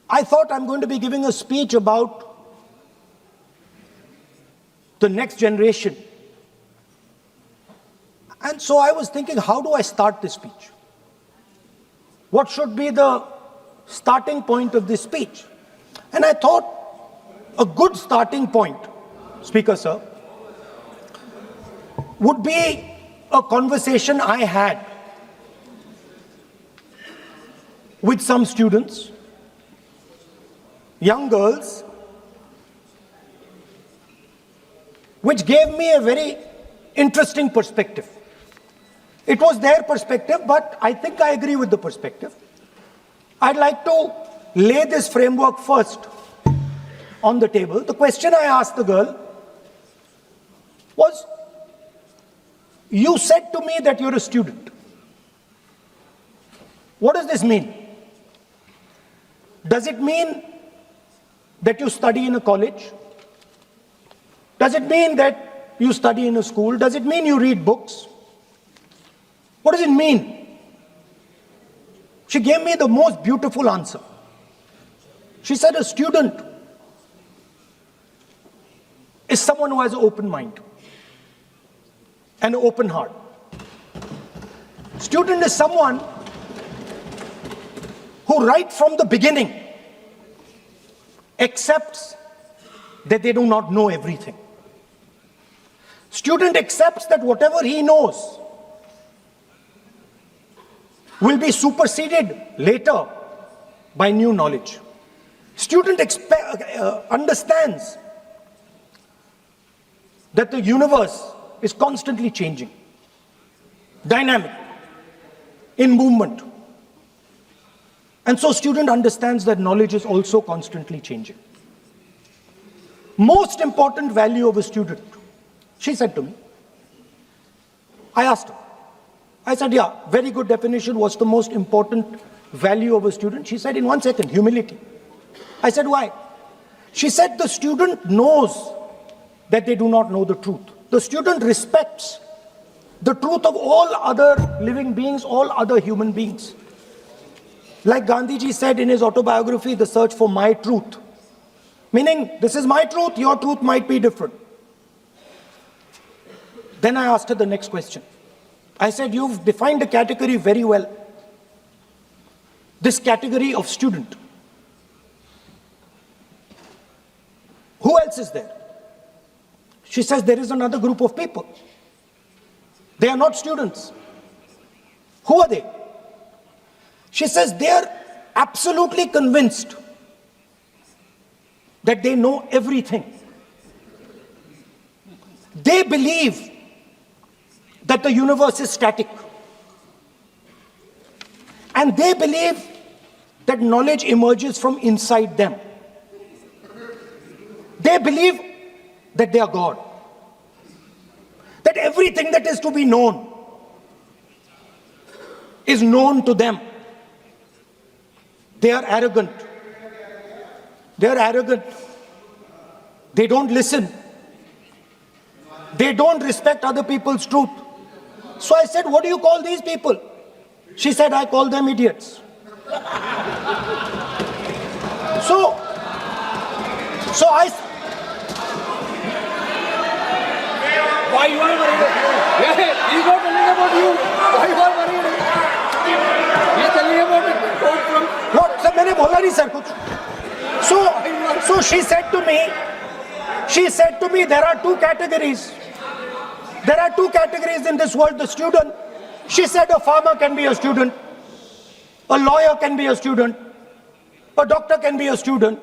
I thought I'm going to be giving a speech about the next generation. And so I was thinking, how do I start this speech? What should be the starting point of this speech? And I thought a good starting point, Speaker Sir, would be a conversation I had with some students, young girls, which gave me a very interesting perspective. It was their perspective, but I think I agree with the perspective. I'd like to lay this framework first on the table. The question I asked the girl was, you said to me that you're a student. What does this mean? Does it mean that you study in a college? Does it mean that you study in a school? Does it mean you read books? What does it mean? She gave me the most beautiful answer. She said a student is someone who has an open mind and an open heart. Student is someone who right from the beginning accepts that they do not know everything. Student accepts that whatever he knows will be superseded later by new knowledge. Student understands that the universe is constantly changing, dynamic, in movement. And so student understands that knowledge is also constantly changing. Most important value of a student, she said to me. I asked her. I said, yeah, very good definition. What's the most important value of a student? She said, in 1 second, humility. I said, why? She said, the student knows that they do not know the truth. The student respects the truth of all other living beings, all other human beings. Like Gandhiji said in his autobiography, The Search for My Truth. Meaning, this is my truth, your truth might be different. Then I asked her the next question. I said, you've defined a category very well. This category of student. Who else is there? She says, there is another group of people. They are not students. Who are they? She says, they are absolutely convinced that they know everything. They believe that the universe is static. And they believe that knowledge emerges from inside them. They believe that they are God. That everything that is to be known is known to them. They are arrogant. They are arrogant. They don't listen. They don't respect other people's truth. So I said, what do you call these people? She said, I call them idiots. So I... Why you are worried? Yeah, he's not telling about you. Why you are worried? He's telling about it. Quote from... What? Sir, मैंने बोला नहीं sir कुछ. So she said to me, there are two categories. There are two categories in this world, the student. She said a farmer can be a student. A lawyer can be a student. A doctor can be a student.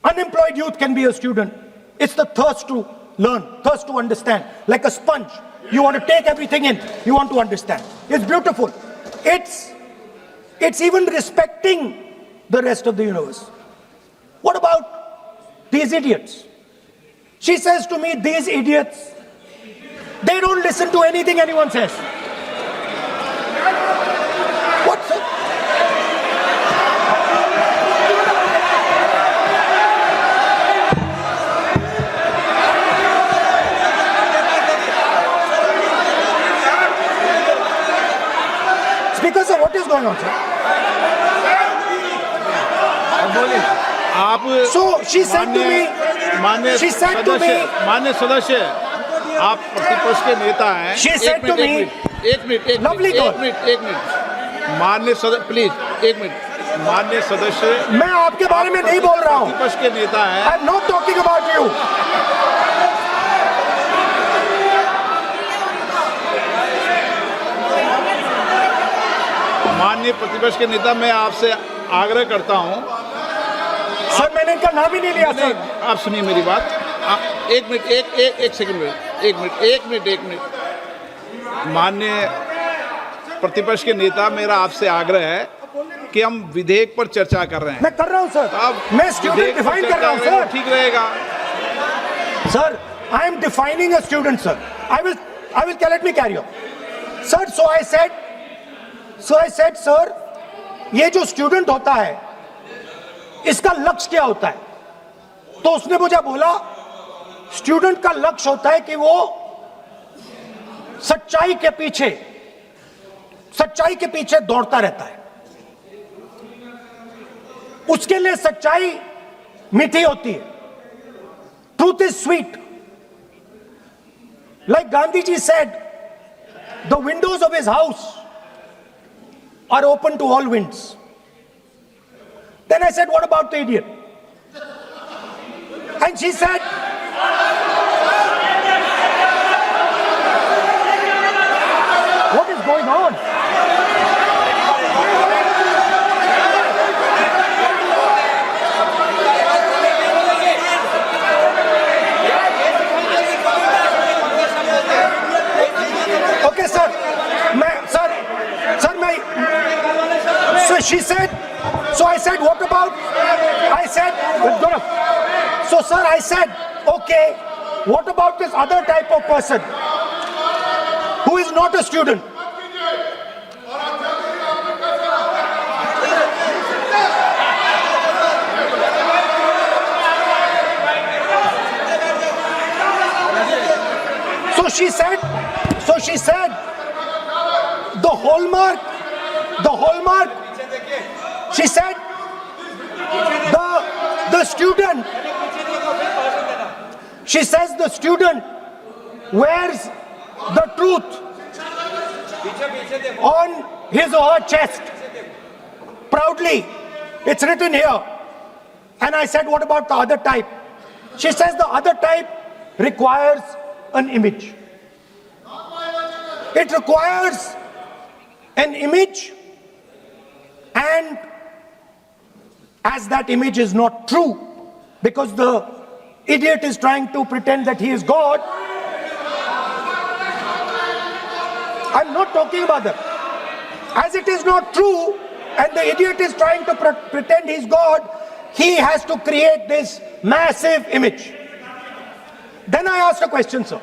Unemployed youth can be a student. It's the thirst to learn, thirst to understand. Like a sponge. You want to take everything in. You want to understand. It's beautiful. It's even respecting the rest of the universe. What about these idiots? She says to me, these idiots, they don't listen to anything anyone says. What's it? Speaker, sir, what is going on, sir? आप So she said to me, मान्य she said to me, मान्य सदस्य, आप प्रतिपक्ष के नेता हैं। she said to me, एक मिनट Lovely girl. मान्य सदस्य प्लीज एक मिनट, मान्य सदस्य मैं आपके बारे में नहीं बोल रहा हूँ। प्रतिपक्ष के नेता हैं। I'm not talking about you. माननीय प्रतिपक्ष के नेता, मैं आपसे आग्रह करता हूं। सर मैंने इनका नाम ही नहीं लिया सर। आप सुनिए मेरी बात। एक मिनट, एक सेकंड में, एक मिनट। माननीय प्रतिपक्ष के नेता, मेरा आपसे आग्रह है कि हम विधेयक पर चर्चा कर रहे हैं। मैं कर रहा हूँ सर। आप मैं स्टूडेंट डिफाइन कर रहा हूँ सर। ठीक रहेगा। Sir, I am defining a student, sir. I will let me carry on. Sir, so I said, sir, ये जो स्टूडेंट होता है, इसका लक्ष्य क्या होता है? तो उसने मुझे बोला, स्टूडेंट का लक्ष्य होता है कि वो सच्चाई के पीछे दौड़ता रहता है। उसके लिए सच्चाई मीठी होती है। Truth is sweet. Like Gandhiji said, the windows of his house are open to all winds. Then I said, what about the idiot? And she said, what is going on? Okay, sir. So she said, so I said, what about? I said, so sir, I said, okay, what about this other type of person who is not a student? So she said, the hallmark, she said, the student, she says the student wears the truth on his or her chest proudly. It's written here. And I said, what about the other type? She says the other type requires an image. It requires an image, and as that image is not true, because the idiot is trying to pretend that he is God. I'm not talking about that. As it is not true, and the idiot is trying to pretend he's God, he has to create this massive image. Then I asked a question, sir.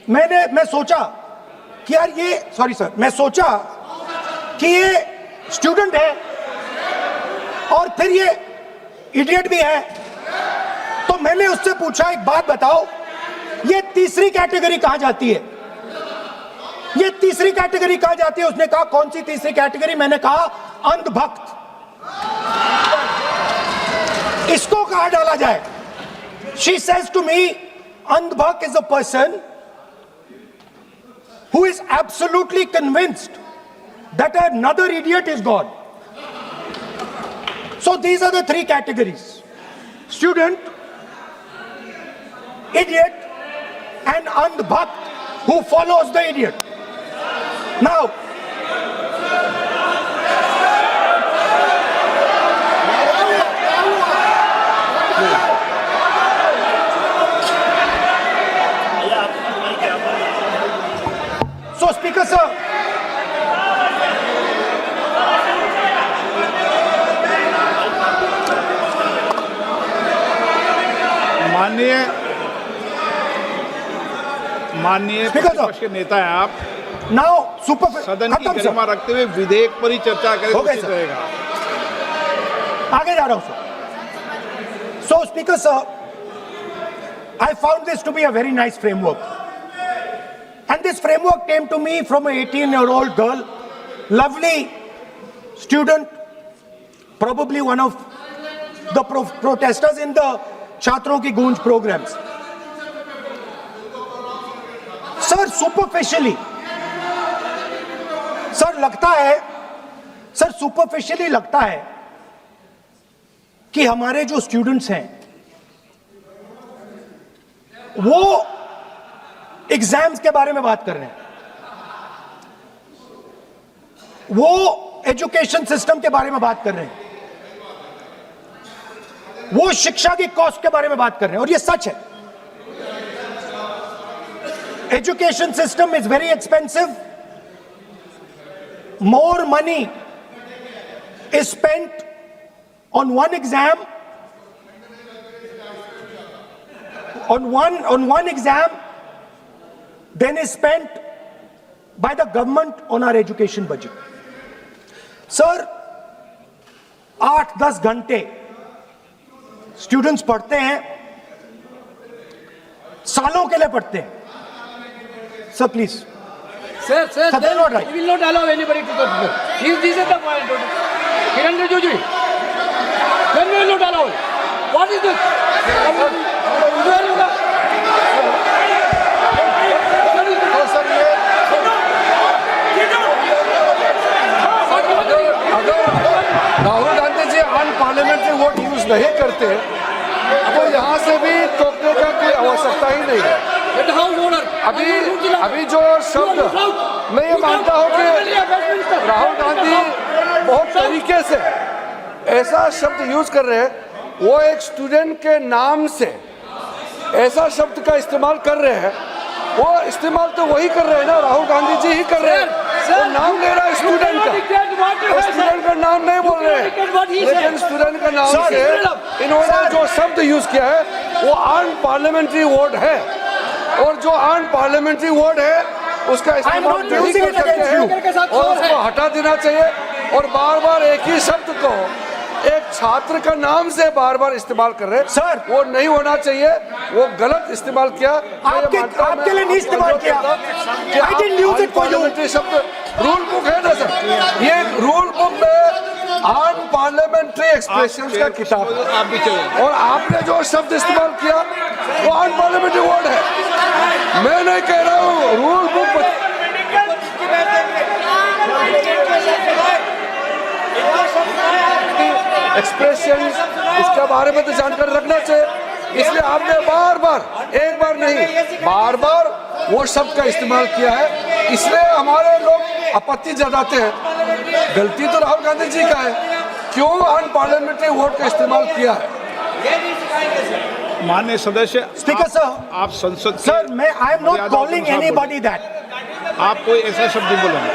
मैं सोचा कि यार ये, sorry sir, मैं सोचा कि ये student है और फिर ये इडियट भी है, तो मैंने उससे पूछा, एक बात बताओ, ये तीसरी कैटेगरी कहां जाती है? ये तीसरी कैटेगरी कहां जाती है? उसने कहा, कौन सी तीसरी कैटेगरी? मैंने कहा, अंधभक्त। इसको कहां डाला जाए? She says to me, अंधभक्त is a person who is absolutely convinced that another idiot is God. So these are the three categories: student, idiot, and andhbhakt who follows the idiot. Now, so Speaker sir, माननीय प्रतिपक्ष के नेता है आप। now super सदन की गरिमा रखते हुए विधेयक पर ही चर्चा करें तो उचित रहेगा। आगे जा रहा हूं sir. So Speaker sir, I found this to be a very nice framework, and this framework came to me from an 18-year-old girl, lovely student, probably one of the protesters in the छात्रों की गूंज programs. Sir, superficially, sir superficially लगता है कि हमारे जो students हैं वो एग्जाम्स के बारे में बात कर रहे हैं, वो एजुकेशन सिस्टम के बारे में बात कर रहे हैं, वो शिक्षा की कॉस्ट के बारे में बात कर रहे हैं, और ये सच है. Education system is very expensive. More money is spent on one exam, on one exam than is spent by the government on our education budget. Sir, 8-10 घंटे स्टूडेंट्स पढ़ते हैं, सालों के लिए पढ़ते हैं. Sir please. Sir, Sir, they are not right. we will not allow anybody to talk. This is the point. Kiran Rijiju, then we will not allow. What is this? Rahul Gandhi ji unparliamentary word use नहीं करते तो यहाँ से भी टोकने का कोई आवश्यकता ही नहीं है. अभी जो शब्द मैं ये मानता हूँ कि राहुल गांधी बहुत तरीके से ऐसा शब्द यूज कर रहे हैं, वो एक स्टूडेंट के नाम से ऐसा शब्द का इस्तेमाल कर रहे हैं. वो इस्तेमाल तो वही कर रहे हैं ना, राहुल गांधी जी ही कर रहे हैं. वो नाम ले रहा है स्टूडेंट का, स्टूडेंट का नाम नहीं बोल रहे हैं, लेकिन स्टूडेंट का नाम से इन्होंने जो शब्द यूज किया है वो अनपार्लियामेंट्री वर्ड है, और जो अनपार्लियामेंट्री वर्ड है उसका इस्तेमाल नहीं कर सकते हैं और उसको हटा देना चाहिए. और बार बार एक ही शब्द को एक छात्र का नाम से बार बार इस्तेमाल कर रहे हैं. सर, वो नहीं होना चाहिए, वो गलत इस्तेमाल किया. आपके लिए नहीं इस्तेमाल किया. I didn't use it for you. शब्द रूल बुक है ना सर, ये रूल बुक में अनपार्लियामेंट्री एक्सप्रेशंस का किताब है. आप भी चले. और आपने जो शब्द इस्तेमाल किया वो अनपार्लियामेंट्री वर्ड है. मैं नहीं कह रहा हूँ, रूल बुक एक्सप्रेशन इसके बारे में तो जानकारी रखना चाहिए. इसलिए आपने बार बार, एक बार नहीं, बार बार वो शब्द का इस्तेमाल किया है. इसलिए हमारे लोग आपत्ति जताते हैं. गलती तो राहुल गांधी जी का है, क्यों अनपार्लियामेंट्री वर्ड का इस्तेमाल किया है. माननीय सदस्य, स्पीकर सर, आप संसद सर मैं I am not calling anybody that. आप कोई ऐसा शब्द नहीं बोलेंगे.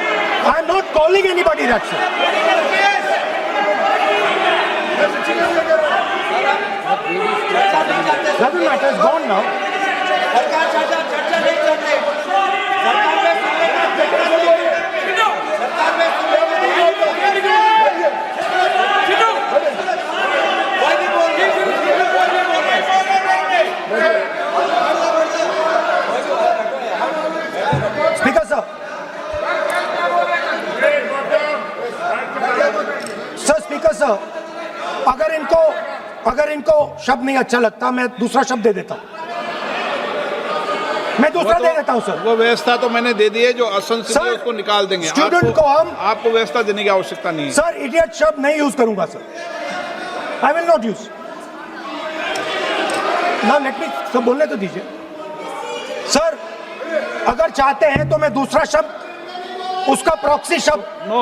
I am not calling anybody that sir. Doesn't matter, it's gone now. Speaker sir. Sir, Speaker sir, अगर इनको शब्द नहीं अच्छा लगता मैं दूसरा शब्द दे देता हूं. मैं दूसरा दे देता हूं सर. वो व्यवस्था तो मैंने दे दी है, जो असंसदीय उसको निकाल देंगे. स्टूडेंट को हम, आपको व्यवस्था देने की आवश्यकता नहीं है. सर इडियट शब्द नहीं यूज करूंगा sir. I will not use. ना लेट मी सब बोलने तो दीजिए सर. अगर चाहते हैं तो मैं दूसरा शब्द, उसका प्रॉक्सी शब्द. नो,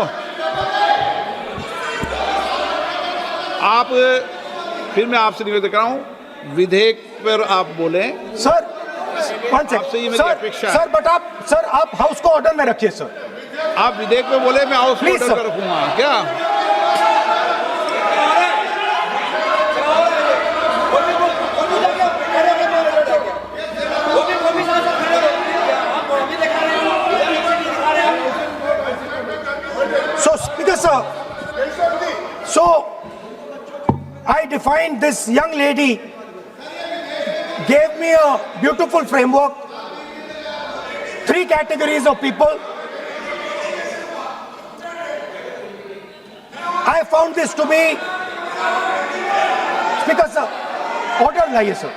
आप, फिर मैं आपसे निवेदन कर रहा हूं, विधेयक पर आप बोले. सर आपसे ये मेरी अपेक्षा है. सर बट आप हाउस को ऑर्डर में रखिए सर. आप विधेयक पे बोले, मैं हाउस Please, ऑर्डर sir. कर रखूंगा क्या? So Speaker sir, so I defined this young lady, gave me a beautiful framework, 3 categories of people. I found this to be speaker sir, order लाइए सर।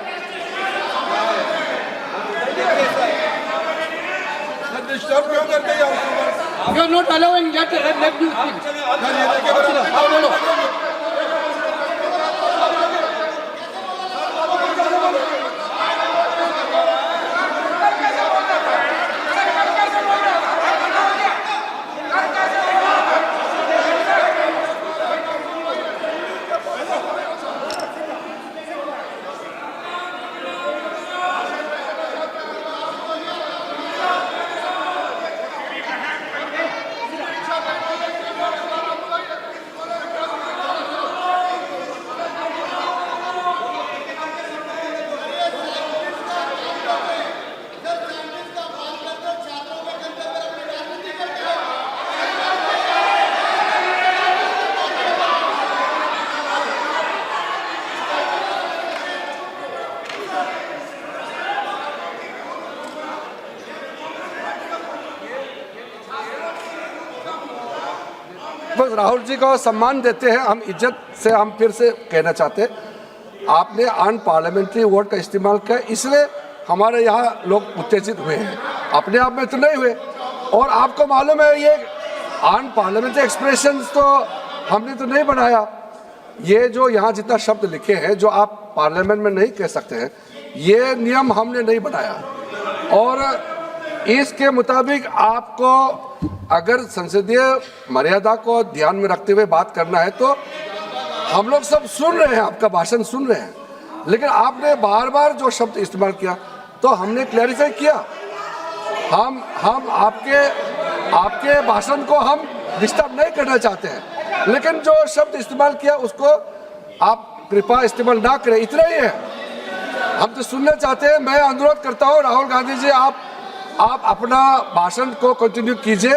डिस्टर्ब क्यों करते हैं? You are not allowing that. Let me speak. हाँ, बोलो। बस राहुल जी को सम्मान देते हैं, हम इज्जत से हम फिर से कहना चाहते हैं, आपने अन पार्लियामेंट्री वर्ड का इस्तेमाल किया, इसलिए हमारे यहाँ लोग उत्तेजित हुए हैं, अपने आप में तो नहीं हुए। और आपको मालूम है ये अन पार्लियामेंट्री एक्सप्रेशंस तो हमने तो नहीं बनाया, ये जो यहाँ जितना शब्द लिखे हैं जो आप पार्लियामेंट में नहीं कह सकते हैं, ये नियम हमने नहीं बनाया। और इसके मुताबिक आपको अगर संसदीय मर्यादा को ध्यान में रखते हुए बात करना है तो हम लोग सब सुन रहे हैं, आपका भाषण सुन रहे हैं, लेकिन आपने बार बार जो शब्द इस्तेमाल किया तो हमने क्लैरिफाई किया। हम आपके भाषण को हम डिस्टर्ब नहीं करना चाहते हैं, लेकिन जो शब्द इस्तेमाल किया उसको आप कृपया इस्तेमाल ना करें, इतना ही है। हम तो सुनना चाहते हैं। मैं अनुरोध करता हूँ राहुल गांधी जी, आप अपना भाषण को कंटिन्यू कीजिए,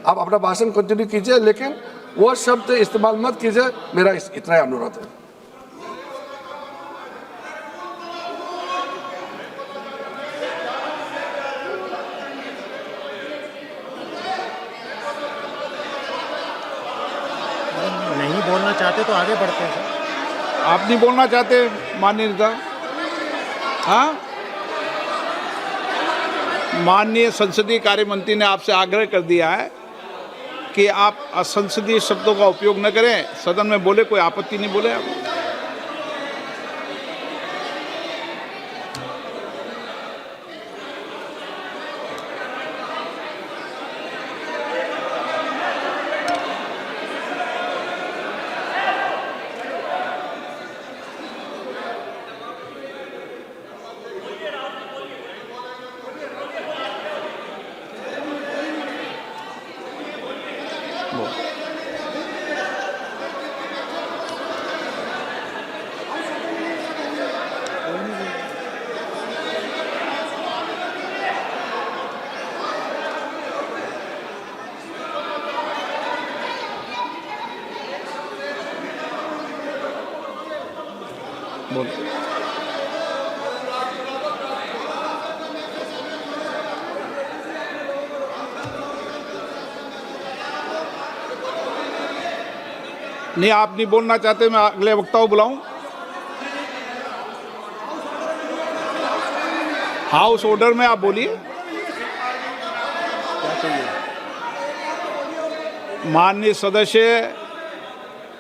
आप अपना भाषण कंटिन्यू कीजिए, लेकिन वो शब्द इस्तेमाल मत कीजिए, मेरा इतना ही अनुरोध है। नहीं बोलना चाहते तो आगे बढ़ते हैं सर। आप नहीं बोलना चाहते माननीय नेता? हाँ, माननीय संसदीय कार्य मंत्री ने आपसे आग्रह कर दिया है कि आप असंसदीय शब्दों का उपयोग न करें, सदन में बोले, कोई आपत्ति नहीं बोले आप। नहीं, आप नहीं बोलना चाहते, मैं अगले वक्ता को बुलाऊं? हाउस ऑर्डर में आप बोलिए। माननीय सदस्य,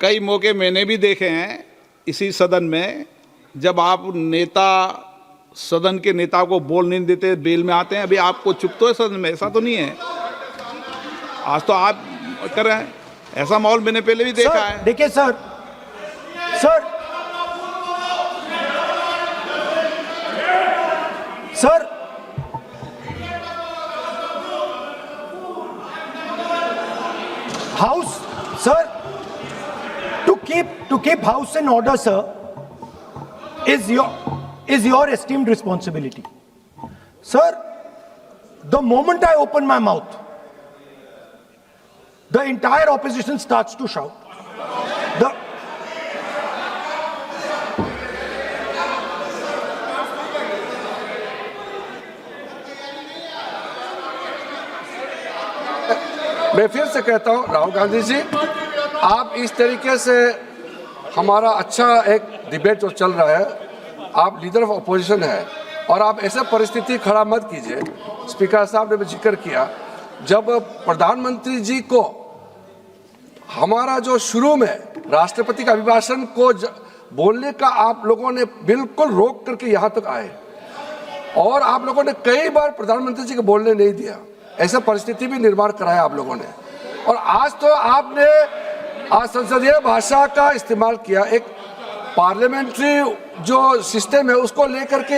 कई मौके मैंने भी देखे हैं इसी सदन में, जब आप नेता सदन के नेता को बोल नहीं देते, बेल में आते हैं। अभी आपको चुप तो है सदन में, ऐसा तो नहीं है। आज तो आप कर रहे हैं, ऐसा माहौल मैंने पहले भी देखा है। देखिए sir, House, sir, to keep house in order, sir, is your esteemed responsibility. Sir, the moment I open my mouth, the entire opposition starts to shout. मैं फिर से कहता हूं राहुल गांधी जी, आप इस तरीके से हमारा अच्छा एक डिबेट जो चल रहा है, आप लीडर ऑफ अपोजिशन है और आप ऐसे परिस्थिति खड़ा मत कीजिए। स्पीकर साहब ने भी जिक्र किया, जब प्रधानमंत्री जी को हमारा जो शुरू में राष्ट्रपति का अभिभाषण को बोलने का आप लोगों ने बिल्कुल रोक करके यहाँ तक आए और आप लोगों ने कई बार प्रधानमंत्री जी को बोलने नहीं दिया, ऐसा परिस्थिति भी निर्माण कराया आप लोगों ने। और आज तो आपने आज संसदीय भाषा का इस्तेमाल किया, एक पार्लियामेंट्री जो सिस्टम है उसको लेकर के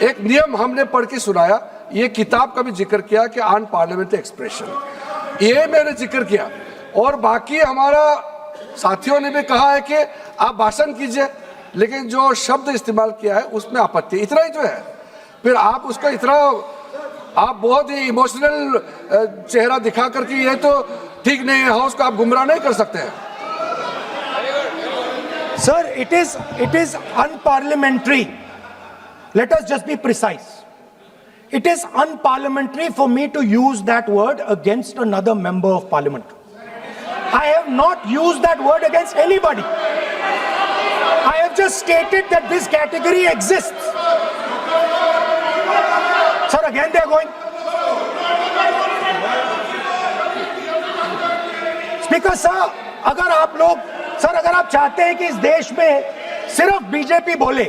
एक नियम हमने पढ़ के सुनाया। ये किताब का भी जिक्र किया कि अनपार्लियामेंट्री एक्सप्रेशन, ये मैंने जिक्र किया। और बाकी हमारा साथियों ने भी कहा है कि आप भाषण कीजिए, लेकिन जो शब्द इस्तेमाल किया है उसमें आपत्ति, इतना ही जो है। फिर आप उसको इतना आप बहुत ही इमोशनल चेहरा दिखा करके ये तो ठीक नहीं है, हाउस को आप गुमराह नहीं कर सकते हैं। Sir, it is unparliamentary. Let us just be precise. It is unparliamentary for me to use that word against another member of parliament. I have not used that word against anybody. I have just stated that this category exists. Sir, again they are going. Speaker sir, अगर आप चाहते हैं कि इस देश में सिर्फ BJP बोले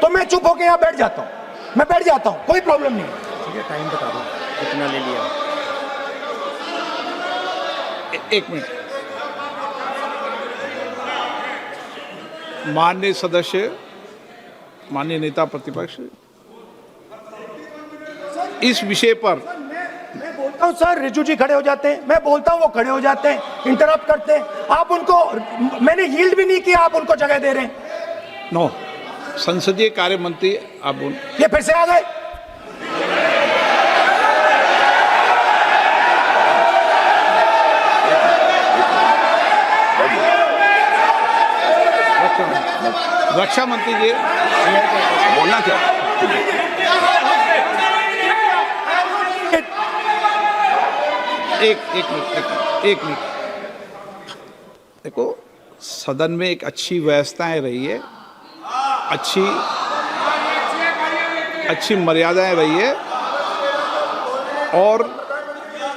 तो मैं चुप होकर यहां बैठ जाता हूं, मैं बैठ जाता हूं, कोई प्रॉब्लम नहीं है। ठीक है, टाइम बता दो कितना ले लिया। एक मिनट, माननीय सदस्य, माननीय नेता प्रतिपक्ष, इस विषय पर मैं बोलता हूं सर, रिजू जी खड़े हो जाते हैं, मैं बोलता हूं वो खड़े हो जाते हैं, इंटरप्ट करते हैं। आप उनको, मैंने यील्ड भी नहीं किया, आप उनको जगह दे रहे हैं। नो, संसदीय कार्य मंत्री आप बोल, ये फिर से आ गए। रक्षा मंत्री जी बोलना क्या? एक मिनट देखो, सदन में एक अच्छी व्यवस्थाएं रही है, अच्छी मर्यादाएं रही है और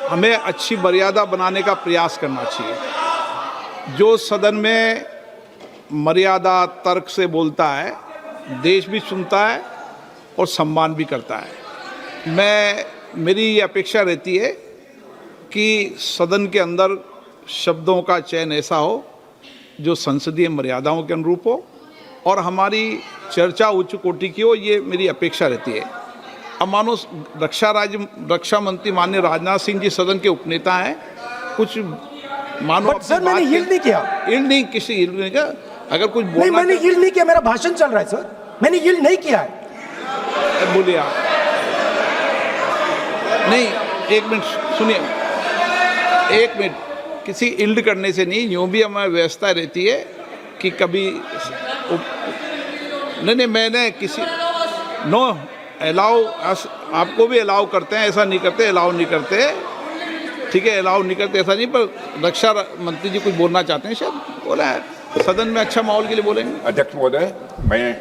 हमें अच्छी मर्यादा बनाने का प्रयास करना चाहिए। जो सदन में मर्यादा तर्क से बोलता है, देश भी सुनता है और सम्मान भी करता है। मेरी ये अपेक्षा रहती है कि सदन के अंदर शब्दों का चयन ऐसा हो जो संसदीय मर्यादाओं के अनुरूप हो और हमारी चर्चा उच्च कोटि की हो, ये मेरी अपेक्षा रहती है। अब मानो रक्षा मंत्री माननीय राजनाथ सिंह जी सदन के उपनेता हैं, कुछ मानो बट सर मैंने यील्ड नहीं किया, किसी यील्ड नहीं किया। अगर कुछ नहीं, मैंने यील्ड नहीं किया, मेरा भाषण चल रहा है सर, मैंने यील्ड नहीं किया है। बोलिए आप। नहीं, एक मिनट सुनिए, एक मिनट, किसी इल्ड करने से नहीं, यूँ भी हमारी व्यवस्था रहती है कि कभी नहीं, मैंने किसी नो अलाउ, आपको भी अलाउ करते हैं, ऐसा नहीं करते, अलाउ नहीं करते, ठीक है, अलाउ नहीं करते ऐसा नहीं। पर रक्षा मंत्री जी कुछ बोलना चाहते हैं, शायद बोला है, सदन में अच्छा माहौल के लिए बोलेंगे। अध्यक्ष महोदय, मैं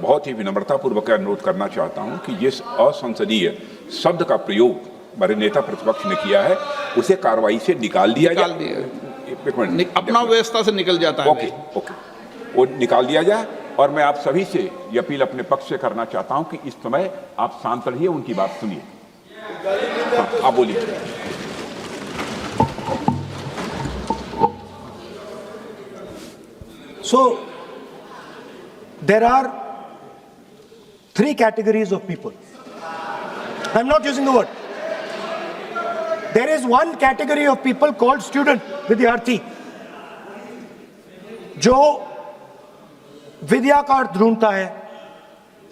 बहुत ही विनम्रतापूर्वक अनुरोध करना चाहता हूं कि जिस असंसदीय शब्द का प्रयोग हमारे नेता प्रतिपक्ष ने किया है उसे कार्रवाई से निकाल दिया जाए। एक मिनट, अपना व्यवस्था से निकल जाता है। ओके, वो निकाल दिया जाए। और मैं आप सभी से ये अपील अपने पक्ष से करना चाहता हूं कि इस समय आप शांत रहिए, उनकी बात सुनिए। हाँ, आप बोलिए। So, there are 3 categories of people. I'm not using the word. There is one category of people called student, विद्यार्थी, जो विद्या का अर्थ ढूंढता है.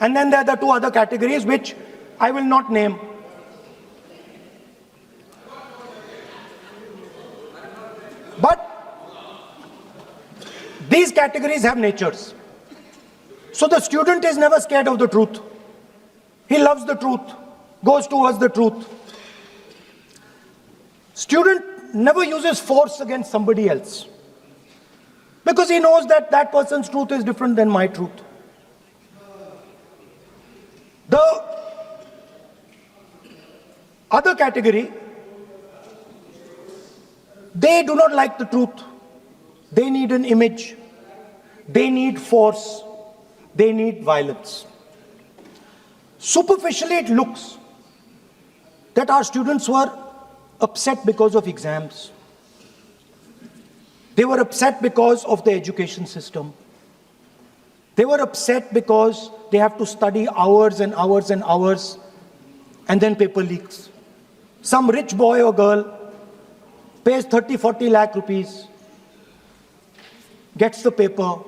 And then there are the 2 other categories which I will not name. But these categories have natures. So the student is never scared of the truth. He loves the truth, goes towards the truth. Student never uses force against somebody else. Because he knows that that person's truth is different than my truth. The other category, they do not like the truth. They need an image. They need force. They need violence. Superficially, it looks that our students were upset because of exams. They were upset because of the education system. They were upset because they have to study hours and hours and hours, and then paper leaks. Some rich boy or girl pays 30-40 lakh rupees, gets the paper,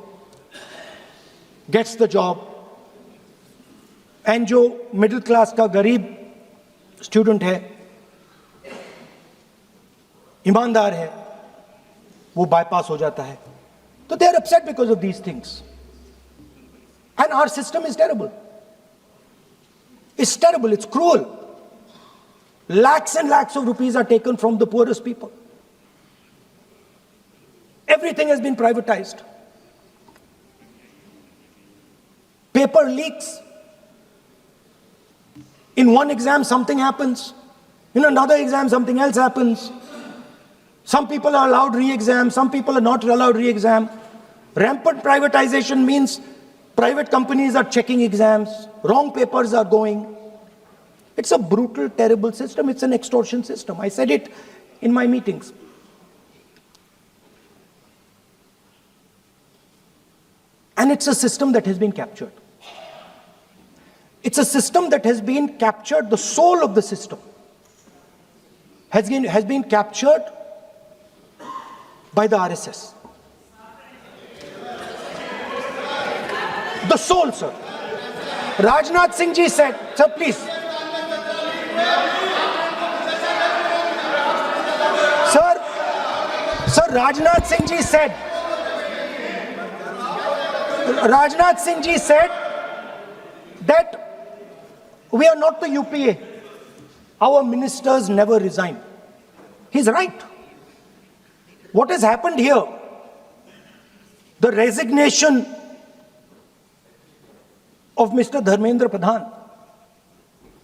gets the job, and जो middle class का गरीब student है, ईमानदार है, वो bypass हो जाता है. So they are upset because of these things. And our system is terrible. It's terrible, it's cruel. Lakhs and lakhs of rupees are taken from the poorest people. Everything has been privatized. Paper leaks. In one exam, something happens. In another exam, something else happens. Some people are allowed re-exam, some people are not allowed re-exam. Rampant privatization means private companies are checking exams, wrong papers are going. It's a brutal, terrible system. It's an extortion system. I said it in my meetings. And it's a system that has been captured. It's a system that has been captured, the soul of the system has been captured by the RSS. The soul, sir. Rajnath Singh ji said, sir, please. Sir, Rajnath Singh ji said, that we are not the UPA. Our ministers never resign. He's right. What has happened here? The resignation of Mr. Dharmendra Pradhan.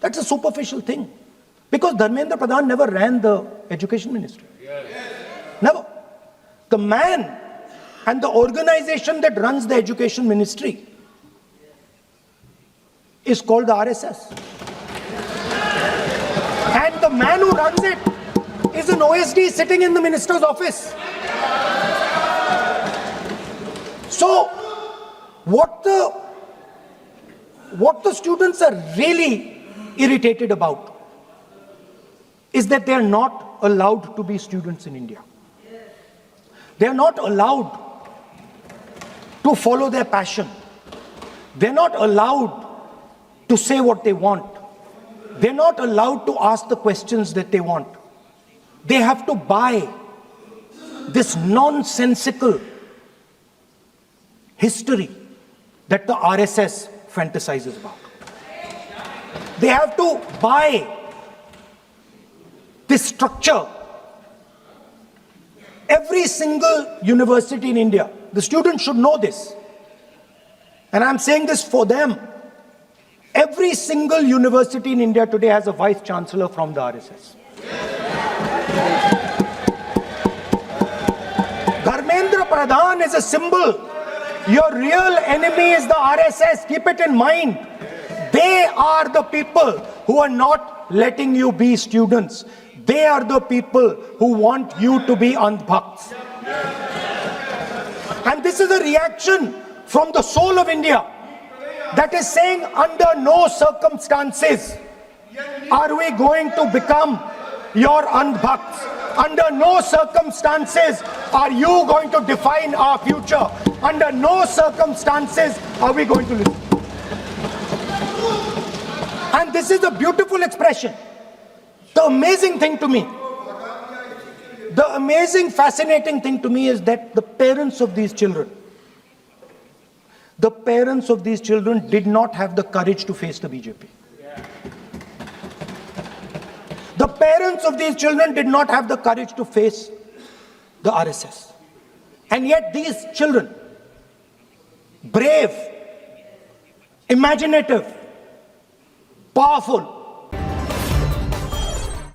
That's a superficial thing. Because Dharmendra Pradhan never ran the education ministry. Never. The man and the organization that runs the education ministry is called the RSS. And the man who runs it is an OSD sitting in the minister's office. So, what the students are really irritated about is that they are not allowed to be students in India. They are not allowed to follow their passion. They are not allowed to say what they want. They are not allowed to ask the questions that they want. They have to buy this nonsensical history that the RSS fantasizes about. They have to buy this structure. Every single university in India, the students should know this, and I'm saying this for them. Every single university in India today has a vice chancellor from the RSS. Dharmendra Pradhan is a symbol. Your real enemy is the RSS. Keep it in mind. They are the people who are not letting you be students. They are the people who want you to be andhbhakts. And this is a reaction from the soul of India that is saying, under no circumstances are we going to become your andhbhakts. Under no circumstances are you going to define our future. Under no circumstances are we going to listen. And this is a beautiful expression. The amazing thing to me, the amazing, fascinating thing to me is that the parents of these children did not have the courage to face the BJP. The parents of these children did not have the courage to face the RSS. And yet these children, brave, imaginative, powerful,